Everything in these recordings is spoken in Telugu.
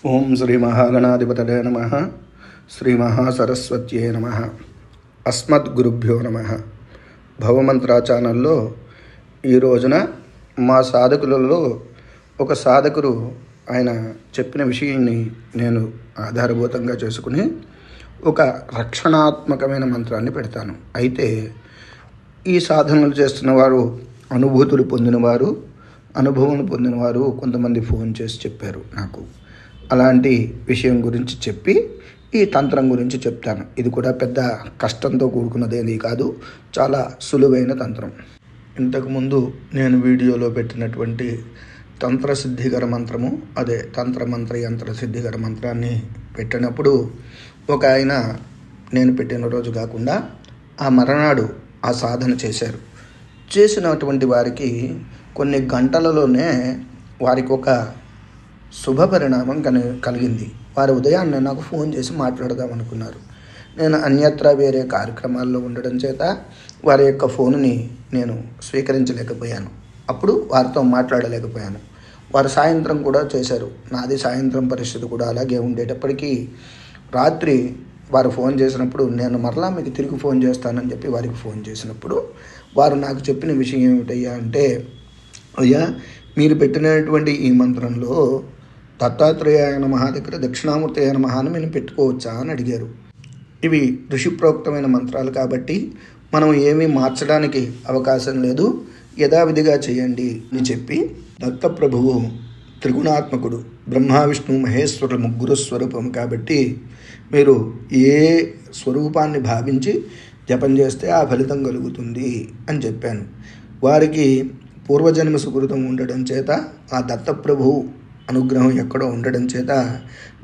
ఓం శ్రీ మహాగణాధిపతయే నమః. శ్రీ మహాసరస్వత్యే నమః. అస్మద్గురుభ్యో నమః. భవమంత్ర ఛానల్లో ఈ రోజున మా సాధకులలో ఒక సాధకుడు ఆయన చెప్పిన విషయాన్ని నేను ఆధారభూతంగా చేసుకుని ఒక రక్షణాత్మకమైన మంత్రాన్ని పెడతాను. అయితే ఈ సాధనలు చేస్తున్న వారు అనుభూతులు పొందినవారు, అనుభవం పొందినవారు కొంతమంది ఫోన్ చేసి చెప్పారు నాకు. అలాంటి విషయం గురించి చెప్పి ఈ తంత్రం గురించి చెప్తాను. ఇది కూడా పెద్ద కష్టంతో కూడుకున్నదేది కాదు, చాలా సులువైన తంత్రం. ఇంతకుముందు నేను వీడియోలో పెట్టినటువంటి తంత్ర సిద్ధికర మంత్రము, అదే తంత్ర యంత్ర సిద్ధికర మంత్రాన్ని పెట్టినప్పుడు ఒక ఆయన నేను పెట్టిన రోజు కాకుండా ఆ మరణాడు ఆ సాధన చేశారు. చేసినటువంటి వారికి కొన్ని గంటలలోనే వారికి ఒక శుభ పరిణామం కలిగింది. వారు ఉదయాన్నే నాకు ఫోన్ చేసి మాట్లాడదాం అనుకున్నారు. నేను అన్యత్రా వేరే కార్యక్రమాల్లో ఉండడం చేత వారి యొక్క ఫోనుని నేను స్వీకరించలేకపోయాను. అప్పుడు వారితో మాట్లాడలేకపోయాను. వారు సాయంత్రం కూడా చేశారు. నాది సాయంత్రం పరిస్థితి కూడా అలాగే ఉండేటప్పటికీ రాత్రి వారు ఫోన్ చేసినప్పుడు నేను మరలా మీకు తిరిగి ఫోన్ చేస్తానని చెప్పి వారికి ఫోన్ చేసినప్పుడు వారు నాకు చెప్పిన విషయం ఏమిటయ్యా అంటే, అయ్యా మీరు పెట్టినటువంటి ఈ మంత్రంలో దత్తాత్రేయాయ నమః దగ్గర దక్షిణామూర్తయ నమః అని మేము పెట్టుకోవచ్చా అని అడిగారు. ఇవి ఋషిప్రోక్తమైన మంత్రాలు కాబట్టి మనం ఏమీ మార్చడానికి అవకాశం లేదు, యథావిధిగా చేయండి అని చెప్పి, దత్తప్రభువు త్రిగుణాత్మకుడు, బ్రహ్మ విష్ణు మహేశ్వరుల ముగ్గురు స్వరూపం కాబట్టి మీరు ఏ స్వరూపాన్ని భావించి జపం చేస్తే ఆ ఫలితం కలుగుతుంది అని చెప్పాను. వారికి పూర్వజన్మ సుకృతం ఉండడం చేత, ఆ దత్తప్రభువు అనుగ్రహం ఎక్కడో ఉండడం చేత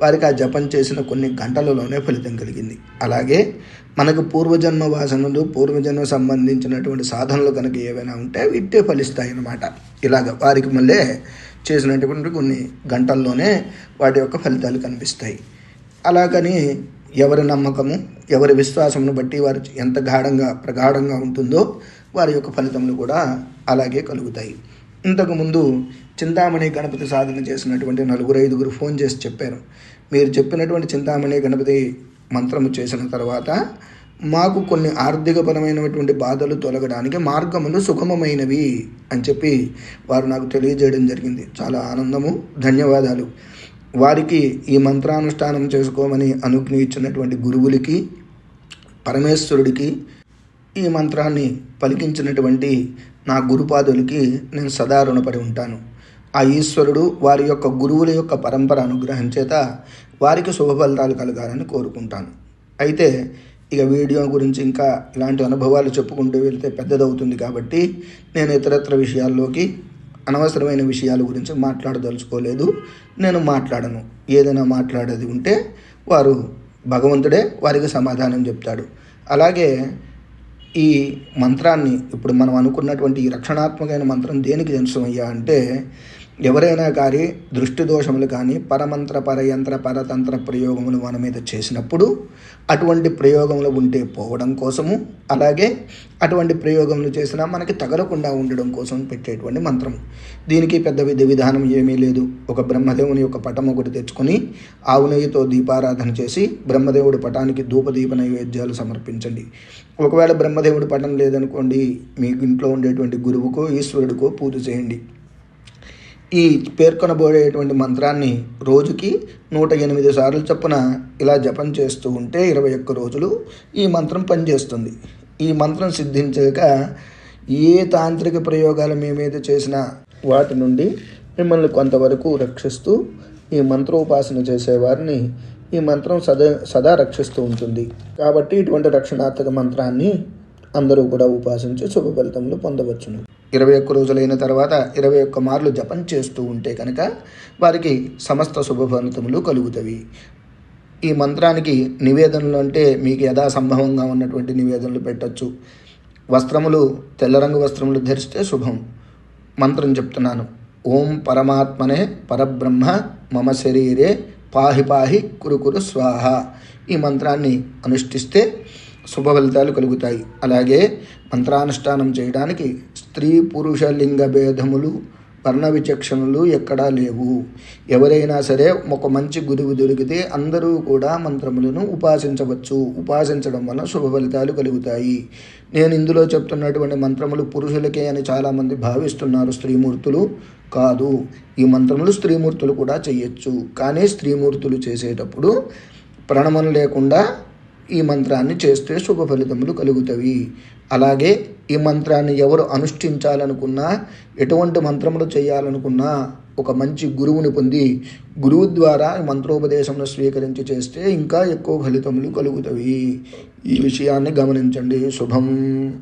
వారికి ఆ జపం చేసిన కొన్ని గంటలలోనే ఫలితం కలిగింది. అలాగే మనకు పూర్వజన్మ వాసనలు, పూర్వజన్మ సంబంధించినటువంటి సాధనలు కనుక ఏవైనా ఉంటే ఇట్టే ఫలిస్తాయి అన్నమాట. ఇలాగ వారికి మళ్ళీ చేసినటువంటి కొన్ని గంటల్లోనే వాటి యొక్క ఫలితాలు కనిపిస్తాయి. అలాగని ఎవరి నమ్మకము, ఎవరి విశ్వాసమును బట్టి వారు ఎంత ప్రగాఢంగా ఉంటుందో వారి యొక్క ఫలితములు కూడా అలాగే కలుగుతాయి. ఇంతకుముందు చింతామణి గణపతి సాధన చేసినటువంటి 4-5 ఫోన్ చేసి చెప్పారు, మీరు చెప్పినటువంటి చింతామణి గణపతి మంత్రము చేసిన తర్వాత మాకు కొన్ని ఆర్థికపరమైనటువంటి బాధలు తొలగడానికి మార్గములు సుగమమైనవి అని చెప్పి వారు నాకు తెలియజేయడం జరిగింది. చాలా ఆనందము, ధన్యవాదాలు. వారికి ఈ మంత్రానుష్ఠానం చేసుకోమని అనుజ్ఞ ఇచ్చినటువంటి గురువులకి, పరమేశ్వరుడికి, ఈ మంత్రాన్ని పలికించినటువంటి నా గురుపాదులకి నేను సదా రుణపడి ఉంటాను. ఆ ఈశ్వరుడు వారి యొక్క గురువుల యొక్క పరంపర అనుగ్రహం చేత వారికి శుభ ఫలితాలు కలగాలని కోరుకుంటాను. అయితే ఇక వీడియో గురించి ఇంకా ఇలాంటి అనుభవాలు చెప్పుకుంటూ వెళ్తే పెద్దదవుతుంది కాబట్టి నేను ఇతరత్ర విషయాల్లోకి, అనవసరమైన విషయాల గురించి మాట్లాడదలుచుకోలేదు. నేను మాట్లాడను. ఏదైనా మాట్లాడేది ఉంటే వారు భగవంతుడే వారికి సమాధానం చెప్తాడు. అలాగే ఈ మంత్రాన్ని ఇప్పుడు మనం అనుకున్నటువంటి ఈ రక్షణాత్మకమైన మంత్రం దేనికి తెలుసమయ్యా అంటే, ఎవరైనా కానీ దృష్టి దోషములు కానీ పరమంత్ర, పరయంత్ర, పరతంత్ర ప్రయోగములు మన మీద చేసినప్పుడు అటువంటి ప్రయోగములు ఉంటే పోవడం కోసము, అలాగే అటువంటి ప్రయోగములు చేసినా మనకి తగలకుండా ఉండడం కోసం పెట్టేటువంటి మంత్రం. దీనికి పెద్ద విధానం ఏమీ లేదు. ఒక బ్రహ్మదేవుని యొక్క పటం ఒకటి తెచ్చుకొని ఆవు నెయ్యితో దీపారాధన చేసి బ్రహ్మదేవుడి పటానికి ధూపదీప నైవేద్యాలు సమర్పించండి. ఒకవేళ బ్రహ్మదేవుడి పటం లేదనుకోండి, మీ ఇంట్లో ఉండేటువంటి గురువుకో ఈశ్వరుడికో పూజ చేయండి. ఈ పేర్కొనబోయేటువంటి మంత్రాన్ని రోజుకి 108 సార్లు చొప్పున ఇలా జపం చేస్తూ ఉంటే 21 రోజులు ఈ మంత్రం పనిచేస్తుంది. ఈ మంత్రం సిద్ధించాక ఏ తాంత్రిక ప్రయోగాలు మేమేదో చేసినా వాటి నుండి మిమ్మల్ని కొంతవరకు రక్షిస్తూ, ఈ మంత్రోపాసన చేసేవారిని ఈ మంత్రం సదా రక్షిస్తూ ఉంటుంది. కాబట్టి ఇటువంటి రక్షణాత్మక మంత్రాన్ని అందరూ కూడా ఉపాసించి శుభ ఫలితములు పొందవచ్చును. 21 రోజులైన తర్వాత 21 మార్లు జపం చేస్తూ ఉంటే కనుక వారికి సమస్త శుభ ఫలితములు కలుగుతాయి. ఈ మంత్రానికి నివేదనలు అంటే మీకు యథాసంభవంగా ఉన్నటువంటి నివేదనలు పెట్టచ్చు. వస్త్రములు తెల్ల రంగు వస్త్రములు ధరిస్తే శుభం. మంత్రం చెప్తున్నాను. ఓం పరమాత్మనే పరబ్రహ్మ మమ శరీరే పాహి పాహి కురు స్వాహ. ఈ మంత్రాన్ని అనుష్ఠిస్తే శుభ ఫలితాలు కలుగుతాయి. అలాగే మంత్రానుష్ఠానం చేయడానికి స్త్రీ పురుష లింగ భేదములు వర్ణ విచక్షణలు ఎక్కడా లేవు. ఎవరైనా సరే ఒక మంచి గురువు దొరికితే అందరూ కూడా మంత్రములను ఉపాసించవచ్చు. ఉపాసించడం వల్ల శుభ ఫలితాలు కలుగుతాయి. నేను ఇందులో చెప్తున్నటువంటి మంత్రములు పురుషులకే అని చాలామంది భావిస్తున్నారు. స్త్రీమూర్తులు కాదు. ఈ మంత్రములు స్త్రీమూర్తులు కూడా చేయొచ్చు. కానీ స్త్రీమూర్తులు చేసేటప్పుడు ప్రణమం లేకుండా ఈ మంత్రాన్ని చేస్తే శుభ ఫలితములు కలుగుతాయి. అలాగే ఈ మంత్రాన్ని ఎవరు అనుష్ఠించాలనుకున్నా, ఎటువంటి మంత్రములు చేయాలనుకున్నా ఒక మంచి గురువుని పొంది గురువు ద్వారా మంత్రోపదేశమును స్వీకరించి చేస్తే ఇంకా ఎక్కువ ఫలితములు కలుగుతాయి. ఈ విషయాన్ని గమనించండి. శుభం.